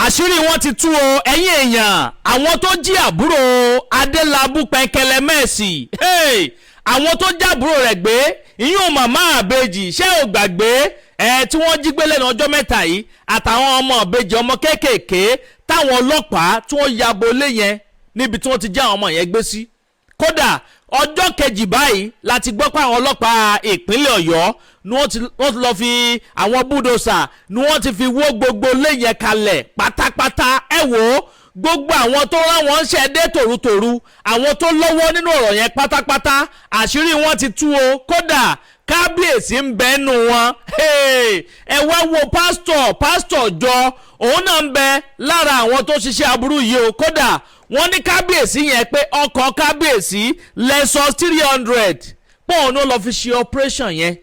àṣírí wọn ti tú o ẹ̀yin èèyàn àwọn tó jí àbúrò Adelabu pẹ̀kẹ̀lẹ̀ mẹ́sì àwọn tó jábúrò rẹ̀ gbé ìyún màmá àbèjì ṣé ò gbàgbé tí wọ́n jí gbé lẹ́nu ọjọ́ mẹ́ta yìí àtàwọn ọmọ àbèjì ọmọ kéékèèké táwọn ọlọ́pàá tí wọ́n yabo lé yẹn níbi tí wọ́n ti já àwọn ọmọ yẹn gbé sí. kódà ọjọ́ kejì báyìí láti gbọ́ pé àwọn ọlọ́pàá ìpínlẹ̀ Ọ̀yọ́ ni wọ́n ti lọ́ọ́ fi àwọn búdòsà ni wọ́n ti fi wó gbogbo lé yẹn kalẹ̀ pátápátá. ẹ wò ó gbogbo àwọn tó rán wọn ṣe dé tòrutòru àwọn tó lọ́wọ́ nínú ọ̀rọ̀ yẹn pátápátá àṣírí wọn ti tú o. kódà kábíyèsí ń bẹ nù wọn. ẹ wá wo pásítọ̀ jọ òun náà ń bẹ lára àwọn tó ṣiṣẹ́ aburú yìí o. kódà wọ́n ní kábíyèsí yẹn pé ọkọ̀ kábíyèsí lẹ́sọ̀ 300 pọ́ùn ló lọ fi ṣe operation yẹn.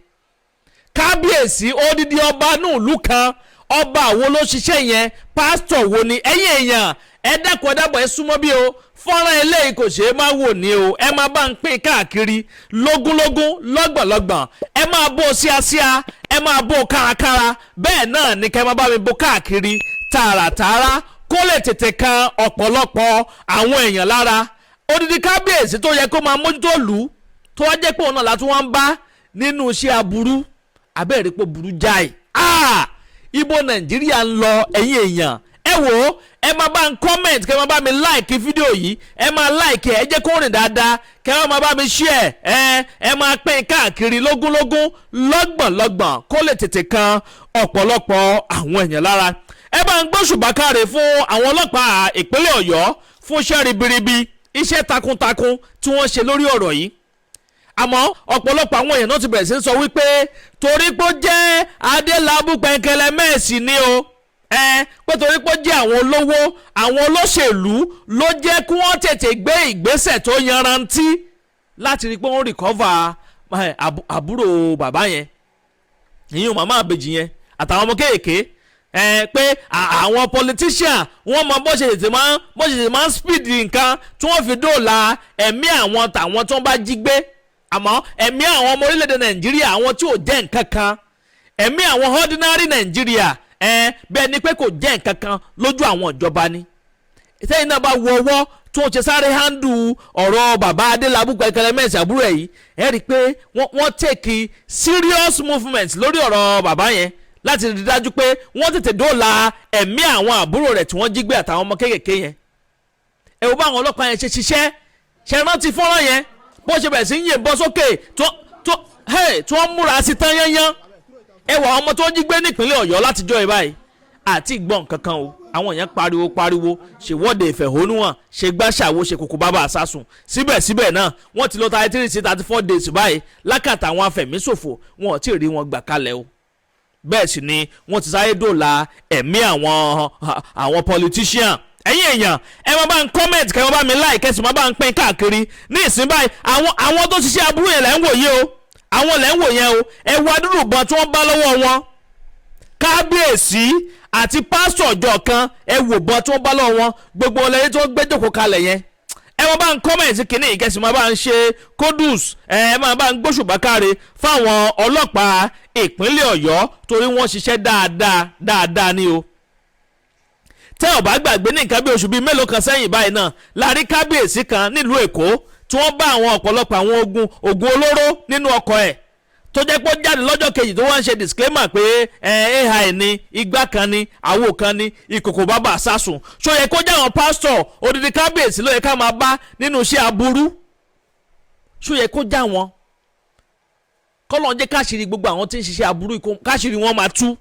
kábíyèsí odidi ọba nùlù kan ọba wo ló ṣiṣẹ́ yẹn pásítọ̀ wo ni ẹ̀yin èèyàn ẹ dákun ẹ dábọ̀ ẹ súnmọ́ bí o fọ́nrán eléyìí kò ṣeé má wò ní o ẹ máa bá ń pín káàkiri lógúnlógún lọ́gbọ̀nlọ́gbọ̀n ẹ máa bó síasíá ẹ máa bó kárakára bẹ́ẹ̀ náà ni kẹ́ ẹ máa bá mi bó káàkiri tààràtààrà kó lè tètè kan ọ̀pọ̀lọpọ̀ àwọn èèyàn lára. odidi kábíyèsí tó yẹ kó máa mójútó lù ú tó wá jẹ́ pé òun náà látú wọ́n ń bá nínú iṣẹ́ aburú abẹ́rẹ́ pé burú jáì. ibo Nàìjíríà ń lọ ẹ̀yin èèyàn ẹ wò ó ẹ máa bá ń comment kẹ́ ẹ máa bá mi like fídíò yìí ẹ máa like ẹ jẹ́ kó rìn dáadáa kẹ́ ẹ máa bá mi share ẹ máa pín káàkiri lógúnlógún lọ́gbọ̀nlọ́gbọ̀n kó lè tètè kan ọ̀pọ̀lọpọ̀ àwọn èèyàn lára. ẹ bá ń gbóṣùbà káre fún àwọn ọlọ́pàá ìpínlẹ̀ Ọ̀yọ́ fún iṣẹ́ ribiribi iṣẹ́ takuntakun tí wọ́n ṣe lórí ọ̀rọ̀ yìí. àmọ́ ọ̀pọ̀lọpọ̀ àwọn èèyàn náà ti bẹ̀rẹ̀ sí ń sọ wípé torí pé ó jẹ́ Adelabu pẹ̀kẹ̀lẹ̀ mẹ́ẹ̀sì ni o pé torí pé ó jẹ́ àwọn olówó àwọn olóṣèlú ló jẹ́ kí wọ́n tètè gbé ìgbésẹ̀ tó yanrantí láti rí i pé wọ́n recover àbúrò bàbá yẹn ìyún màmá àbèjì yẹn àtàwọn ọmọ kéèké pé àwọn politician wọ́n mọ bó ṣe tètè máa ń speed nǹkan tí wọ́n fi dóòlà ẹ̀mí àwọn tàwọn tó ń bá jí gbé àmọ́ ẹ̀mí àwọn ọmọ orílẹ̀-èdè Nàìjíríà àwọn tí ò jẹ́ nǹkan kan ẹ̀mí àwọn ordinary Nàìjíríà bẹ́ẹ̀ ni pé kò jẹ́ nǹkan kan lójú àwọn ìjọba ni. ìtẹ́yìn náà bá wọ ọwọ́ tó ń ṣe sáré handle ọ̀rọ̀ bàbá Adelabu pẹ̀kẹ̀lẹ̀ mẹ́sì àbúrò ẹ̀ yìí ẹ rí i pé wọ́n take serious movement lórí ọ̀rọ̀ bàbá yẹn láti rí dájú pé wọ́n tètè dóòlà ẹ̀mí àwọn àbúrò rẹ̀ tí wọ́n jí gbé àtàwọn ọmọ kéékèèké yẹn. ẹ wo bá àwọn ọlọ́pàá yẹn ṣe ṣiṣẹ́ ṣe rántí fọ́nrán yẹn bó ṣe bẹ̀rẹ̀ sí ń yìnbọn sókè tí wọ́n múra sí tán yányán. ẹ wọ àwọn ọmọ tó ń jí gbé nípínlẹ̀ Ọ̀yọ́ látijọ́ ẹ báyìí àti ìgbọ́n kankan o àwọn èèyàn pariwo ṣèwọ́de ìfẹ̀hónúhàn ṣe gbàṣàwò ṣe kókó bàbá àsásùn síbẹ̀síbẹ̀ náà wọ́n ti lọ 34 days báyìí lákàtà àwọn afẹ̀míṣòfò wọn ò tí ì rí wọn gbà kalẹ̀ o. bẹ́ẹ̀ sì ni wọ́n ti sáré dòòlà ẹ̀mí àwọn politician. ẹ̀yin èèyàn ẹ máa bá ń comment kẹ́ ẹ máa bá mi like kẹ́ sì máa bá ń pín káàkiri ní ìsìn báyìí àwọn tó ṣiṣẹ́ aburú yẹn lẹ́ ń wò yìí o àwọn lẹ́ ń wò yẹn o ẹ wo adúrú bọn tí wọ́n bá lọ́wọ́ wọn kábíyèsí àti pásítọ̀ ọjọ́ kan ẹ wò bọn tí wọ́n bá lọ́wọ́ wọn gbogbo ọlẹ́yìn tó gbé jókòó kalẹ̀ yẹn ẹ máa bá ń comment kínní ìkẹsì máa bá ń ṣe kódùs ẹ máa bá ń gbóṣùbà káre fáwọn ọlọ́pàá ìpínlẹ̀ Ọ̀yọ́ torí wọ́n ṣiṣẹ́ dáadáa ni o. tẹ́ ò bá gbàgbé ní nǹkan bí oṣù bíi mélòó kan sẹ́yìn báyìí náà la rí kábíyèsí kan nílùú Èkó tí wọ́n bá àwọn ọ̀pọ̀lọpọ̀ àwọn oògùn olóró nínú ọkọ̀ ẹ̀ tó jẹ́ pé ó jáde lọ́jọ́ kejì tó wọ́n ń ṣe disclaimer pé ai ni igbá kan ni àwo kan ni ìkòkò bàbà sásùn ṣó yẹ kó jẹ́ àwọn pásítọ̀ odidi kábíyèsí ló yẹ ká máa bá nínú iṣẹ́ aburú ṣó yẹ kó já wọn kọ́lọ́n jẹ́ káṣírí gbogbo àwọn tí ń ṣiṣẹ́ aburú káṣírí wọn máa tú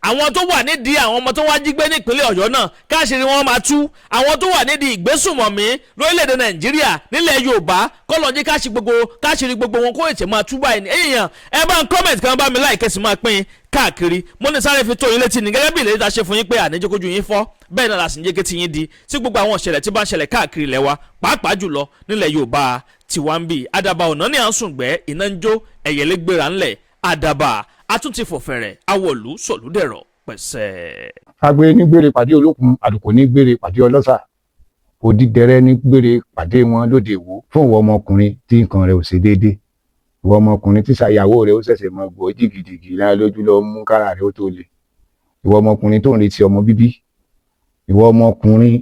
àwọn tó wà nídìí àwọn ọmọ tó wá jí gbé nípínlẹ̀ Ọ̀yọ́ náà káṣírí wọn máa tú àwọn tó wà nídìí ìgbésùnmọ̀mí lórílẹ̀‐èdè Nàìjíríà nílẹ̀ Yorùbá kọ́lọ́n jẹ́ káṣírí gbogbo wọn kó ètè máa tú báyìí ní èèyàn ẹ bá ń comment kan bá mi láì kẹ́sì máa pín káàkiri mo ní sáré fi tó yín létí ní gẹ́gẹ́ bí ìlérí ta ṣe fún yín pé àníjókòjú yín fọ́ bẹ́ẹ̀ náà làsìn jẹ́ kí ti yín di sí gbogbo àwọn ìṣẹ̀lẹ̀ tí bá ń ṣẹlẹ̀ káàkiri ilẹ̀ wa pàápàá jùlọ nílẹ̀ Yorùbá tiwa ń bì àdàbà ọ̀nà ní à ń sùn gbẹ́ iná ń jó ẹ̀yẹ̀lé gbéra ńlẹ̀ àdàbà atúntì fòfẹ̀rẹ̀ awọ̀lú sọ̀lúdẹ̀rọ̀ pẹ̀sẹ̀. agbe ní gbére pàdé olókun àdùkò ní gbére pàdé ọlọ́sà òdìdẹrẹ́ ní gbére pàdé wọn lóde ìwò fún ìwọ ọmọkùnrin tí nǹkan rẹ̀ ò ṣe déédé ìwọ ọmọkùnrin tí ṣàyàwó rẹ̀ ó ṣẹ̀ṣẹ̀ mọ gbọ́ jìgìjìgì lára lójú lọ mú kára rẹ̀ ó tó le ìwọ ọmọkùnrin tó ń retí ọmọ bíbí ìwọ ọmọkùnrin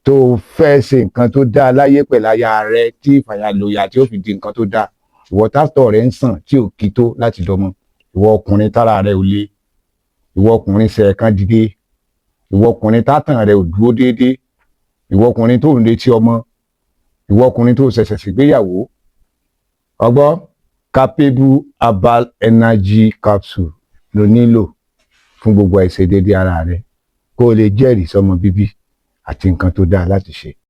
tó fẹ́ ṣe nǹkan tó dáa láyé pẹ̀lú aya rẹ tí ìfàyàlòyà tí ó fi di nǹkan tó dáa, ìwọ tátọ̀ rẹ ń sàn tí ò kí tó láti dọmọ, ìwọ ọkùnrin tára rẹ ò le, ìwọ ọkùnrin ṣẹ̀ẹ̀kan dìde, ìwọ ọkùnrin tátàn rẹ ò dúró déédéé, ìwọ ọkùnrin tó ń retí ọmọ, ìwọ ọkùnrin tó ṣẹ̀ṣẹ̀ ṣègbéyàwó, ọgbọ́ capable herbal energy capsule ló nílò fún gbogbo àìṣedéédéé ara rẹ kó o lè jẹ́rìí sọmọ bíbí àti nǹkan tó dáa láti ṣe.